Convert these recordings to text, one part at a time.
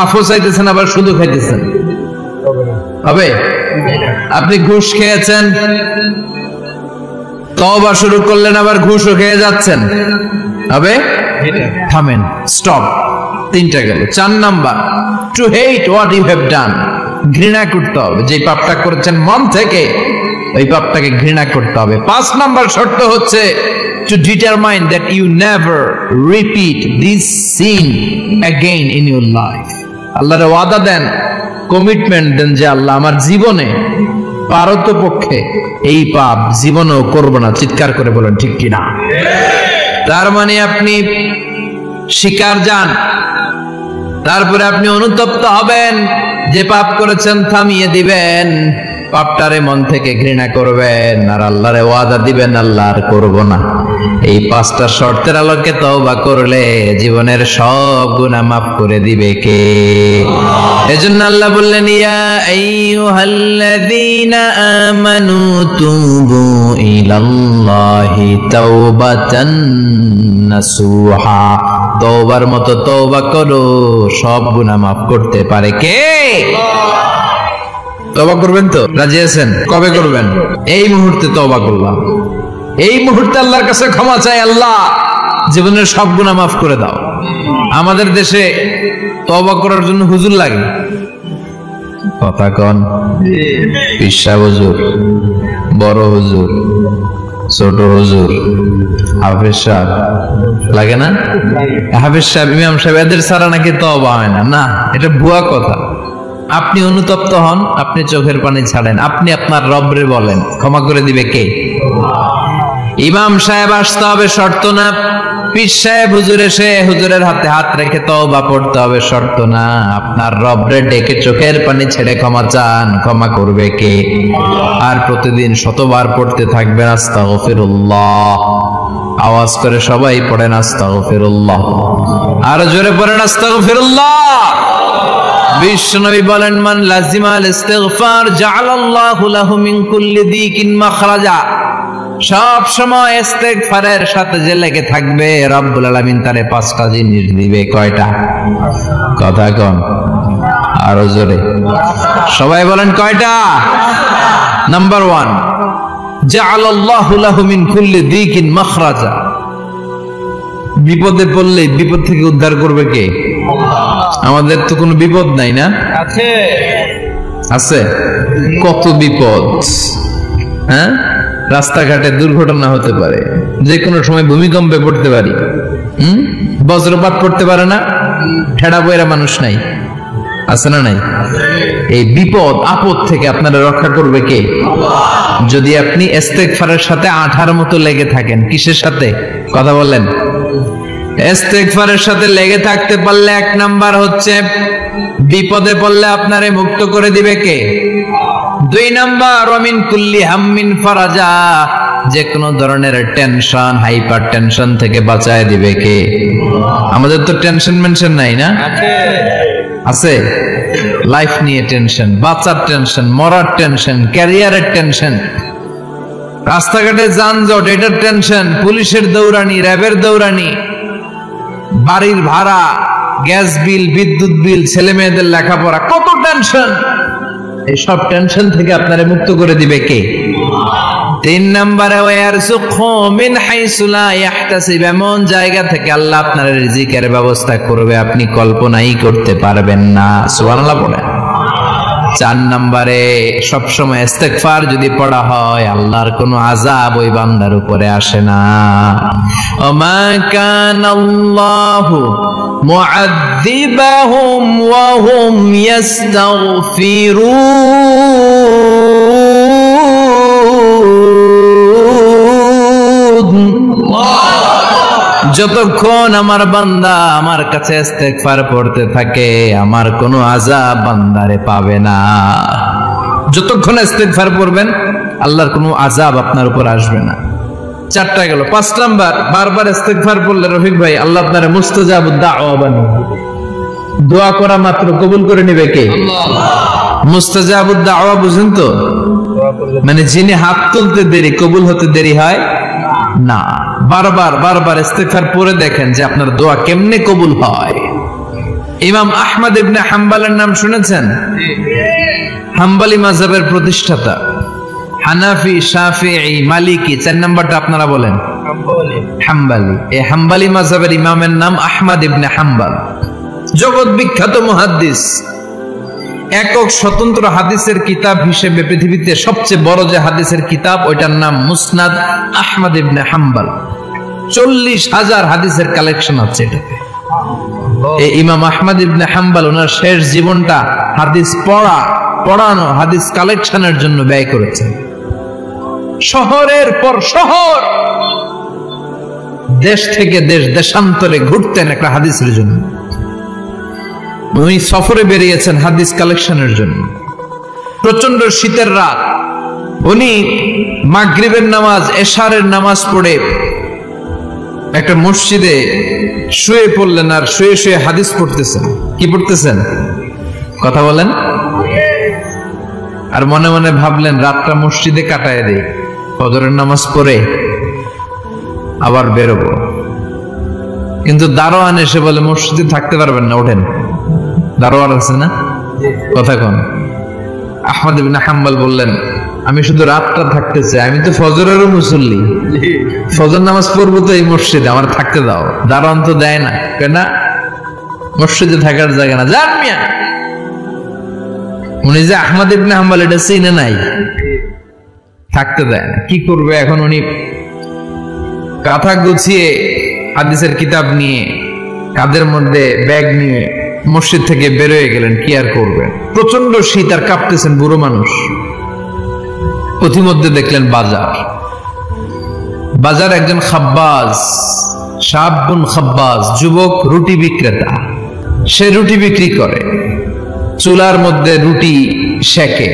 মাফও চাইতেছেন আবার সুদও খাইতেছেন, হবে? আপনি ঘুষ খেয়েছেন, তওবা শুরু করলেন, আবার ঘুষও খেয়ে যাচ্ছেন, হবে? থামেন, স্টপ। তিনটা গেল। 4 number, to hate what you have done. ঘৃণা করতে হবে, যে পাপটা করেছেন মন থেকে ওই পাপটাকে ঘৃণা করতে হবে। 5 নাম্বার শর্ত হচ্ছে to determine that you never repeat this sin again in your life. আল্লাহর ওয়াদা দেন, কমিটমেন্ট দেন যে আল্লাহ আমার জীবনে পারতপক্ষে এই পাপ জীবনেও করব না। চিৎকার করে বলেন ঠিক কিনা? তার মানে আপনি শিকার যান, তারপরে আপনি অনুতপ্ত হবেন, যে পাপ করেছেন থামিয়ে দিবেন, পাপটারে মন থেকে ঘৃণা করবেন, আর আল্লাহরে ওয়াদা দিবেন আল্লাহ আর করব না। এই 5টা শর্তের আলোকে তওবা করলে জীবনের সব গুনাহ মাফ করে দিবে কে? এজন্য আল্লাহ বললেন, ইয়া আইয়ুহাল্লাযীনা আমানু তুবু ইলাল্লাহি তাওবাতান নাসুহা। তওবার মতো তওবা করো, সব গুনাহ মাফ করতে পারে কে? তওবা করবেন তো? রাজি আছেন? কবে করবেন? এই মুহূর্তে তওবা করলাম, এই মুহূর্তে আল্লাহর কাছে ক্ষমা চাই, আল্লাহ জীবনের সব গুনাহ মাফ করে দাও। আমাদের দেশে তওবা করার জন্য হুজুর লাগে, কথা কন? পিসা হুজুর, বড় হুজুর, ছোট হুজুর, হাফেজ সাহেব লাগে না? হাফেজ সাহেব, ইমাম সাহেব, এদের ছাড়া নাকি তওবা হয় না। না, এটা ভুয়া কথা। আপনি অনুতপ্ত হন, আপনি চোখের পানি ছাড়েন, আপনি আপনার রবরে বলেন, ক্ষমা করে দিবে কে? ইমাম সাহেব আসতে হবে শর্ত না, পীর সাহেব হুজুর এসে হুজুরের হাতে হাত রেখে তওবা পড়তে হবে শর্ত না। আপনার রবরে ডেকে চোখের পানি ছেড়ে ক্ষমা চান, ক্ষমা করবে কে? আর প্রতিদিন শতবার পড়তে থাকবেন আস্তাগফিরুল্লাহ। আওয়াজ করে সবাই পড়েন আস্তাগফিরুল্লাহ, আর জোরে পড়েন আস্তাগফিরুল্লাহ। বিশ্বনবী বলেন, মান লাজিমাল ইস্তিগফার জাআলাল্লাহু লাহু মিন কুল্লি দিকিন মাখরাজা। সব সময় ইস্তিগফারের সাথে যে লেগে থাকবে, রব্বুল আলামিন তারে 5টা জিনিস দিবে। কয়টা? কথা কন, আরো জোরে সবাই বলেন কয়টা? নাম্বার 1, জাআলাল্লাহু লাহু মিন কুল্লি দিকিন মাখরাজা। বিপদে পড়লে বিপদ থেকে উদ্ধার করবে কে? আমাদের তো কোনো বিপদ নাই না? আছে, আছে। কত বিপদ, হ্যাঁ? রাস্তাঘাটে দুর্ঘটনা হতে পারে, যে কোনো সময় ভূমিকম্পে পড়তে পারি, বজ্রপাত পড়তে পারে না, ঠেড়া বইরা মানুষ নাই, আছে না নাই? এই বিপদ আপদ থেকে আপনারা রক্ষা করবে কে? যদি আপনি ইস্তিগফারের সাথে আঠার মতো লেগে থাকেন। কিসের সাথে? কথা বলেন। ইস্তিগফারের সাথে লেগে থাকতে পারলে 1 নাম্বার হচ্ছে বিপদে পড়লে আপনারে মুক্ত করে দিবে কে? 2 নাম্বার, মিন কুল্লি হাম্মিন ফারাজা। যে কোনো ধরনের টেনশন, হাইপার টেনশন থেকে বাঁচায় দিবে কে? আমাদের তো টেনশন মেনশন নাই না? আছে। লাইফ নিয়ে টেনশন, বাঁচার টেনশন, মরার টেনশন, ক্যারিয়ারের টেনশন, রাস্তাঘাটে যানজট, এটার টেনশন, পুলিশের দৌড়ানি, র্যাবের দৌড়ানি, বাড়ির ভাড়া, গ্যাস বিল, বিদ্যুৎ বিল, ছেলে মেয়েদের লেখাপড়া, কত টেনশন। এই সব টেনশন থেকে আপনারে মুক্ত করে দিবে কে? 3 নম্বরে, ওয়ারযুকহু মিন হাইসু লা ইয়াহতাসিব। এমন জায়গা থেকে আল্লাহ আপনার রিজিকের ব্যবস্থা করবে আপনি কল্পনাই করতে পারবেন না। সুবহানাল্লাহ বলেন। 4 নম্বরে, সবসময় ইস্তিগফার যদি পড়া হয়, আল্লাহর কোনো আযাব ওই বান্দার উপরে আসে না। ওমা কানাল্লাহু মুআযযিবাহুম ওয়া হুম ইস্তাগফিরুন। যতক্ষণ আমার বান্দা আমার কাছে ইস্তিগফার পড়তে থাকে, আমার কোনো আযাব বান্দারে পাবে না। যতক্ষণ ইস্তিগফার পড়বেন, আল্লাহর কোনো আযাব আপনার উপর আসবে না। 4টা গেল। 5 নাম্বার, বারবার ইস্তিগফার পড়লে রফিক ভাই আল্লাহ আপনারে মুস্তাজাবুদ দাওয়া বানিয়ে দিবে। দোয়া করা মাত্র কবুল করে নেবে কে? মুস্তাজাবুদ দাওয়া বুঝেন তো? মানে যিনি হাত তুলতে দেরি, কবুল হতে দেরি হয় না। বারবার বারবার ইস্তিগফার পড়ে দেখেন যে আপনার দোয়া কেমনে কবুল হয়। ইমাম আহমদ ইবনে হাম্বলের নাম শুনেছেন? হাম্বলি মাযহাবের প্রতিষ্ঠাতা। হানাফি, শাফিঈ, মালিকি, 4 নাম্বারটা আপনারা বলেন। হাম্বলি। এই হাম্বলি মাযহাবের ইমামের নাম আহমদ ইবনে হাম্বল। জগৎ বিখ্যাত মুহাদ্দিস। একক স্বতন্ত্র হাদিসের কিতাব হিসেবে পৃথিবীতে সবচেয়ে বড় যে হাদিসের কিতাব, ওইটার নাম মুসনাদ আহমদ ইবনে হাম্বল। 40,000 হাদিসের কালেকশন আছে এটাতে। এই ইমাম আহমদ ইবনে হাম্বল ওনার শেষ জীবনটা হাদিস পড়ানো, হাদিস কালেকশনের জন্য ব্যয় করেছেন। শহরের পর শহর, দেশ থেকে দেশ, দেশান্তরে ঘুরতেন একটা হাদিসের জন্য। উনি সফরে বেরিয়েছেন হাদিস কালেকশনের জন্য। প্রচন্ড শীতের রাত, উনি মাগরিবের নামাজ, এশারের নামাজ পড়ে একটা মসজিদে শুয়ে পড়লেন, আর শুয়ে শুয়ে হাদিস পড়তেছেন। কি পড়তেছেন? কথা বলেন। আর মনে মনে ভাবলেন রাতটা মসজিদে কাটায় দেই, ফজরের নামাজ পড়ে আবার বেরোবো। কিন্তু দারোয়ান এসে বলে মসজিদে থাকতে পারবেন না, ওঠেন। দারোয়ান আছে না? কথা কোন? আহমদ ইবনে হাম্বল বললেন, আমি শুধু রাতটা থাকতে চাই, আমি তো ফজরেরও মুসল্লি, ফজর নামাজ পড়বো তো এই মসজিদে, আমার থাকতে দাও। দারোয়ান তো দেয় না, কেন? মসজিদে থাকার জায়গা না, যান মিয়া। উনি যে আহমদ ইবনে হাম্বল এটা চিনে নাই, থাকতে দেয় না। কি করবে এখন? উনি কাঁথা গুছিয়ে হাদিসের কিতাব নিয়ে, কাঁধের মধ্যে ব্যাগ নিয়ে মসজিদ থেকে বেরোয় গেলেন। কি আর করবেন, প্রচন্ড শীত, আর কাঁপতেছেন, বুড়ো মানুষ। পথিমধ্যে দেখলেন বাজার একজন খাব্বাজ, শাবুন খাব্বাজ, যুবক রুটি বিক্রেতা। সে রুটি বিক্রি করে, চুলার মধ্যে রুটি সেকে।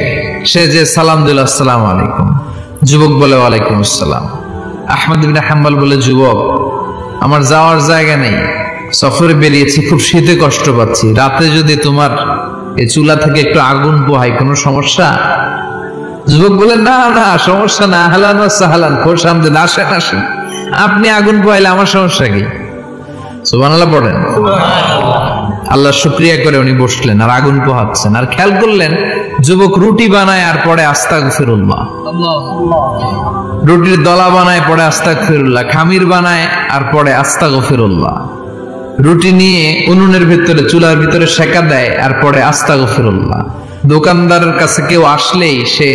সে যে সালাম দিল, আসসালামু আলাইকুম, যুবক বলে ওয়ালাইকুম আসসালাম। আহমদ ইবনে হাম্বল বলে, যুবক আমার যাওয়ার জায়গা নেই, সফরে বেরিয়েছি, খুব শীতে কষ্ট পাচ্ছি, রাতে যদি তোমার এই চুলা থেকে একটু আগুন পোহাই, কোনো সমস্যা? যুবক বলে, না না সমস্যা না, আহলান ওয়া সাহলান, খোশ আমদেদ, আসেন আসেন, আপনি আগুন পোহাইলে আমার সমস্যা কি? সুবহানাল্লাহ পড়েন। আল্লাহ শুকরিয়া করে উনি বসলেন আর আগুন পোহাচ্ছেন। আর খেয়াল করলেন যুবক রুটি বানায় আর পরে আস্তাগফিরুল্লাহ, রুটির দলা বানায় পরে আস্তাগফিরুল্লাহ, খামির বানায় আর পরে আস্তাগফিরুল্লাহ, রুটি নিয়ে উনুনের ভিতরে, চুলার ভিতরে সেকা দেয় আর পরে আস্তাগফিরুল্লাহ। দোকানদারের কাছে কেউ আসলেই সে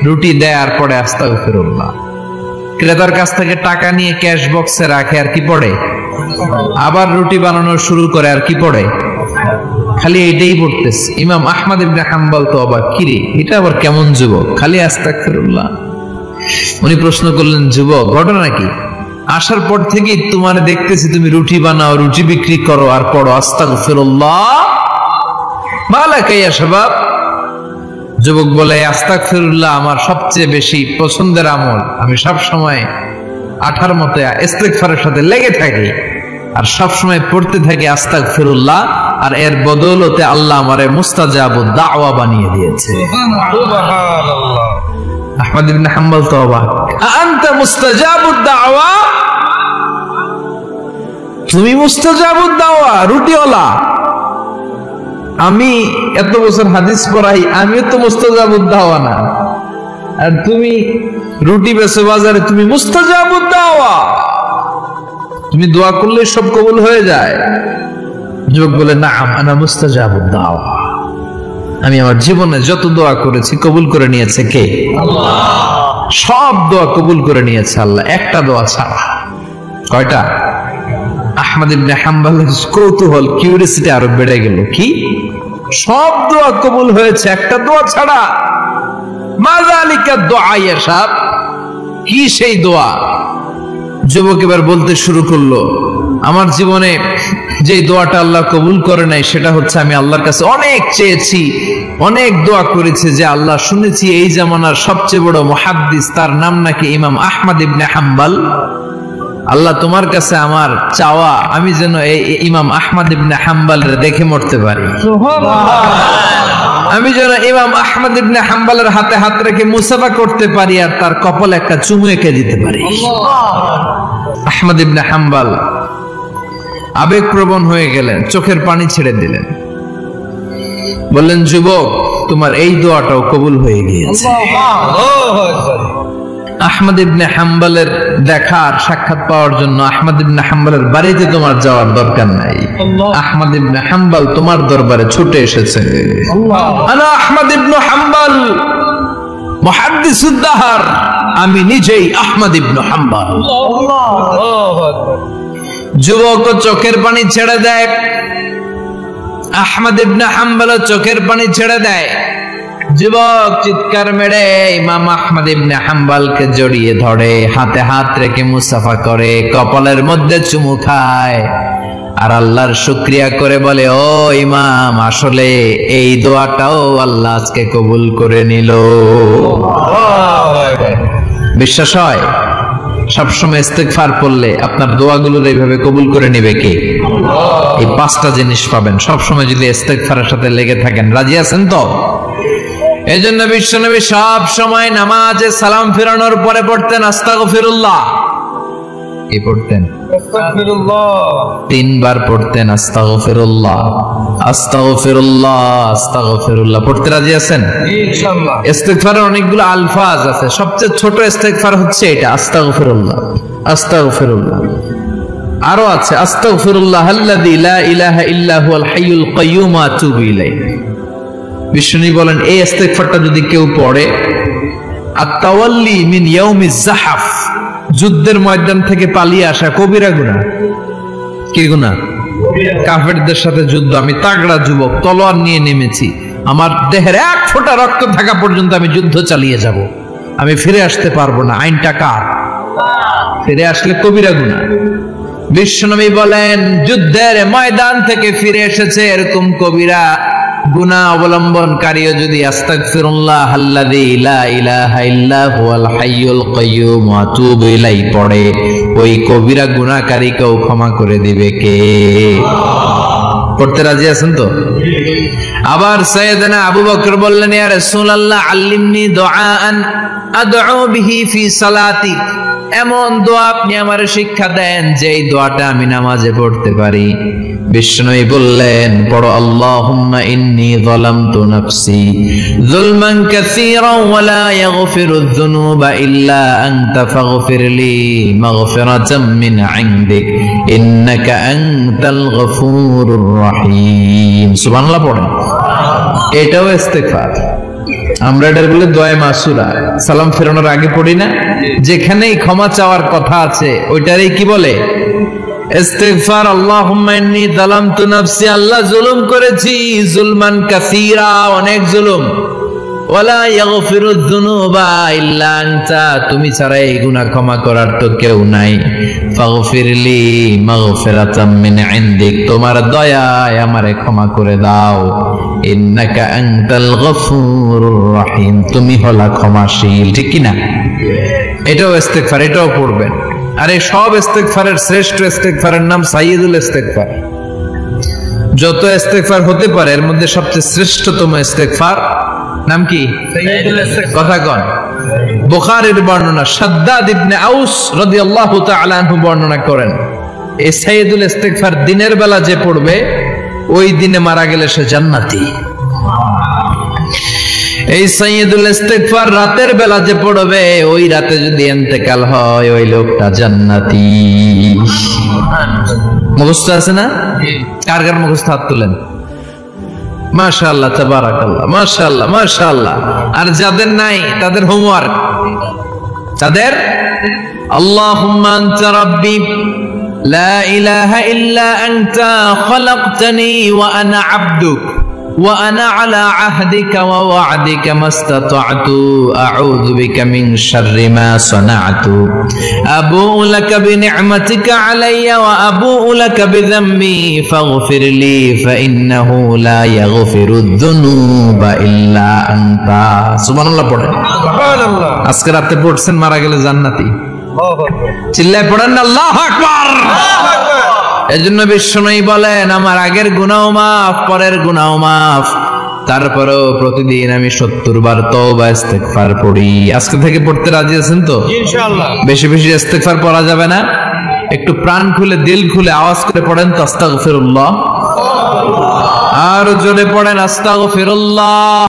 রুটি দেয় আর পরে আস্তাগফিরুল্লাহ। ক্রেতার কাছ থেকে টাকা নিয়ে ক্যাশ বক্সে রাখে আর কি পড়ে? আবার রুটি বানানো শুরু করে আর কি পড়ে? খালি এইটাই পড়তেছে। ইমাম আহমদ ইবনে হাম্বল তো অবাক, কিরে এটা আবার কেমন যুবক, খালি আস্তাগফিরুল্লাহ। উনি প্রশ্ন করলেন, যুবক ঘটনা কি? আসার পর থেকেই তোমার দেখতেছি তুমি রুটি বানাও, রুটি বিক্রি করো আর পড়ো আস্তাগফিরুল্লাহ, মালাকা ইয়া শাবাব। যুবক বলে, আস্তাগফিরুল্লাহ আমার সবচেয়ে বেশি পছন্দের আমল, আমি সব সময় আঠার মতো ইস্তিগফারের সাথে লেগে থাকি আর সব সময় পড়তে থাকি আস্তাগফিরুল্লাহ, আর এর বদৌলতে আল্লাহ আমারে মুস্তাজাবুদ দাওয়া বানিয়ে দিয়েছে। সুবহানাল্লাহ। আহমদ ইবনে হাম্বল তো অবাক, আনতা মুস্তাজাবুদ দাওয়া, তুমি মুস্তাজাবুদ দাওয়া, রুটিওয়ালা। আমি এত বছর হাদিস পড়াই, আমিও তো মুস্তাজাবুদ দাওয়া না, আর তুমি রুটি বেচো বাজারে, তুমি মুস্তাজাবুদ দাওয়া, তুমি দোয়া করলে সব কবুল হয়ে যায়। যুবক বলে, নাম আনা মুস্তাজাবুদ দাওয়া, আমি আমার জীবনে যত দোয়া করেছি কবুল করে নিয়েছে কে? আল্লাহ। সব দোয়া কবুল করে নিয়েছে আল্লাহ, একটা দোয়া ছাড়া। কয়টা? আহমদ ইবনে হাম্বলের কৌতূহল, কিউরিওসিটি আরো বেড়ে গেল। কি? সব দোয়া কবুল হয়েছে, একটা দোয়া ছাড়া। মাযালিকা দোয়া ইয়া শাব, কি সেই দোয়া? যুবক এবার বলতে শুরু করলো, আমার জীবনে যে দোয়াটা আল্লাহ কবুল করে নাই সেটা হচ্ছে, আমি আল্লাহর কাছে অনেক চেয়েছি, অনেক দোয়া করেছি, যে আল্লাহ শুনেছি এই জামানার সবচেয়ে বড় মুহাদ্দিস, তার নাম নাকি ইমাম আহমদ ইবনে হাম্বল। আল্লাহ তোমার কাছে আমার চাওয়া, আমি যেন এই ইমাম আহমদ ইবনে হাম্বলের দেখে মরতে পারি, আমি যেন ইমাম আহমদ ইবনে হাম্বলের হাতে হাত রেখে মুসাফা করতে পারি আর তার কপালে একটা চুমু এঁকে দিতে পারি। আহমদ ইবনে হাম্বল আবেগপ্রবণ হয়ে গেলেন, চোখের পানি ছেড়ে দিলেন। বললেন যুবক, তোমার এই দোয়াটাও কবুল হয়ে গিয়েছে। আহমদ ইবনে হাম্বলের দেখার সাক্ষাৎ পাওয়ার জন্য আহমদ ইবনে হাম্বলের বাড়িতে তোমার যাওয়ার দরকার নাই। আহমদ ইবনে হাম্বল তোমার দরবারে ছুটে এসেছে। আনা আহমদ ইবনে হাম্বল মুহাদ্দিসুদ দাহর, আমি নিজেই আহমদ ইবনে হাম্বল। যুবক চোখের পানি ছেড়ে দেয়, আহমদ ইবনে হাম্বল চোখের পানি ছেড়ে দেয়। যুবক চিৎকার মেরে ইমাম আহমদ ইবনে হাম্বলকে জড়িয়ে ধরে, হাতে হাত রেখে মুসাফা করে, কপালের মধ্যে চুমু খায় আর আল্লাহর শুকরিয়া করে বলে, ও ইমাম, আসলে এই দোয়াটাও আল্লাহ আজকে কবুল করে নিল। বিশ্বাস হয়? সবসময় ইস্তেগফার পড়লে আপনার দোয়াগুলোর এইভাবে কবুল করে নিবে কে? এই পাঁচটা জিনিস পাবেন সবসময় যদি ইস্তেগফারের সাথে লেগে থাকেন। রাজি আছেন তো? এই জন্য বিশ্বনবী সব সময় নামাজে সালাম ফেরানোর পরে পড়তেন আস্তাগফিরুল্লাহ। কি পড়তেন? আস্তাগফিরুল্লাহ। 3 বার পড়তেন আস্তাগফিরুল্লাহ, আস্তাগফিরুল্লাহ, আস্তাগফিরুল্লাহ। পড়তে রাজি আছেন? ইনশাআল্লাহ। ইস্তেগফারের অনেকগুলো আলফাজ আছে, সবচেয়ে ছোট ইস্তেগফার হচ্ছে এটা, আস্তাগফিরুল্লাহ, আস্তাগফিরুল্লাহ। আরো আছে আস্তাগফিরুল্লাহ আল্লাযী লা ইলাহা ইল্লা হুয়াল হাইয়ুল কাইয়্যুম ওয়া আতুবু ইলাইহি। বিষ্ণু বলেন এই ইস্তেগফারটা যদি কেউ পড়ে, আত-তাওয়াল্লি মিন ইয়াউমিজ যাহাফ, যুদ্ধের ময়দান থেকে পালিয়ে আসা কবিরা গুনাহ। কি গুনাহ? কাফেরদের সাথে যুদ্ধ, আমি তাগড়া যুবক, তলোয়ার নিয়ে নেমেছি, আমার দেহের 1 ফোঁটা রক্ত থাকা পর্যন্ত আমি যুদ্ধ চালিয়ে যাব, আমি ফিরে আসতে পারবো না, আইনটা কার? ফিরে আসলে কবিরা গুনাহ। বিশ্বনবী বলেন যুদ্ধের ময়দান থেকে ফিরে এসেছে এরকম কবিরা গুনাহ অবলম্বনকারীও যদি আস্তাগফিরুল্লাহ আল্লাযী লা ইলাহা ইল্লা হুয়াল হাইয়ুল কাইয়্যুম ওয়া আতুবু ইলাইহি পড়ে, ওই কবিরা গুনাহকারীকেও ক্ষমা করে দিবে কে? পড়তে রাজি আছেন তো? আবার সাইয়েদনা আবু বকর বললেন, ইয়া রাসূলুল্লাহ আল্লিমনি দুআআন আদউ বিহি ফি সালাতি, এমন দোয়া আপনি আমারে শিক্ষা দেন যে এই দোয়াটা আমি নামাজে পড়তে পারি। বিষ্ণুই বললেন, পড়ো আল্লাহুম্মা ইন্নী যালামতু নাফসি যুলমান কাসীরান ওয়া লা ইয়াগফিরুয যুনুবা ইল্লা আনতা ফাগফিরলি মাগফিরাতাম মিন ইনদিক ইন্নাকা আনতাল গফুরুর রহিম। সুবহানাল্লাহ পড়েন। এটাও ইস্তেগফার। আমরা এটার বলে দোয়া মাসুরা, সালাম ফেরানোর আগে পড়ি না? যেখানেই ক্ষমা চাওয়ার কথা আছে ওইটারই কি বলে? ইস্তিগফার। আল্লাহুম্মা ইন্নী যালামতু নাফসি, আল্লাহ জুলুম করেছি, যুলমান কাসীরা, অনেক জুলুম, ওয়ালা ইয়াগফিরুয যুনুবা ইল্লা আনতা, তুমি ছাড়া এই গুনাহ ক্ষমা করার তো কেউ নাই। ফাগফিরলি মাগফিরাতাম মিন ইনদিক, তোমার দয়ায় আমারে ক্ষমা করে দাও। ইন্নাকা আনতাল গফুরুর রহিম, তুমি হলা ক্ষমাশীল। ঠিক কি না? এটাও ইস্তেগফার, এটাও পড়বেন। আর এই সব ইস্তেগফারের শ্রেষ্ঠ ইস্তেগফারের নাম সাইয়্যিদুল ইস্তেগফার। যত ইস্তেগফার হতে পারে এর মধ্যে সবচেয়ে শ্রেষ্ঠতম ইস্তেগফার নাম কি? সাইয়্যিদুল ইস্তেগফার। কথা কন। বুখারীর বর্ণনা, শাদ্দাদ ইবনে আউস রাদিয়াল্লাহু তাআলা আনহু বর্ণনা করেন, এই সাইয়্যিদুল ইস্তেগফার দিনের বেলা যে পড়বে ওই দিনে মারা গেলে সে জান্নাতি। এই সাইয়্যিদুল ইস্তেগফার রাতের বেলা যে পড়বে ওই রাতে যদি ইন্তেকাল হয় ওই লোকটা জান্নাতি। মুখস্থ আছে না? কার কার মুখস্থ? হাত তুলেন। মাশাআল্লাহ, তাবারাকাল্লাহ, মাশাআল্লাহ, মাশাআল্লাহ। আর যাদের নাই তাদের হোমওয়ার্ক, তাদের আল্লাহুম্মা আনতা রাব্বি লা ইলাহা ইল্লা আনতা খালাকতানি ওয়া আনা আবদুক وأنا على عهدك ووعدك ما استطعت أعوذ بك من شر ما صنعت أبوء لك بنعمتك علي وأبوء لك بذنبي فاغفر لي فإنه لا يغفر الذنوب إلا أنت سبحان الله পড়েন। সুবহানাল্লাহ। আজকে রাতে পড়ছেন, মারা গেলে জান্নাতি। চিল্লায় পড়েন আল্লাহু আকবার। এজন্য বিষ্ণুই বলেন আমার আগের গুনাহ মাফ, পরের গুনাহ মাফ, তারপরেও প্রতিদিন আমি 70 বার তওবা ইস্তেগফার পড়ি। আজকে থেকে পড়তে রাজি আছেন তো? ইনশাআল্লাহ। বেশি বেশি ইস্তেগফার পড়া যাবে না? একটু প্রাণ খুলে দিল খুলে আওয়াজ করে পড়েন তো আস্তাগফিরুল্লাহ। আর জোরে পড়েন আস্তাগফিরুল্লাহ।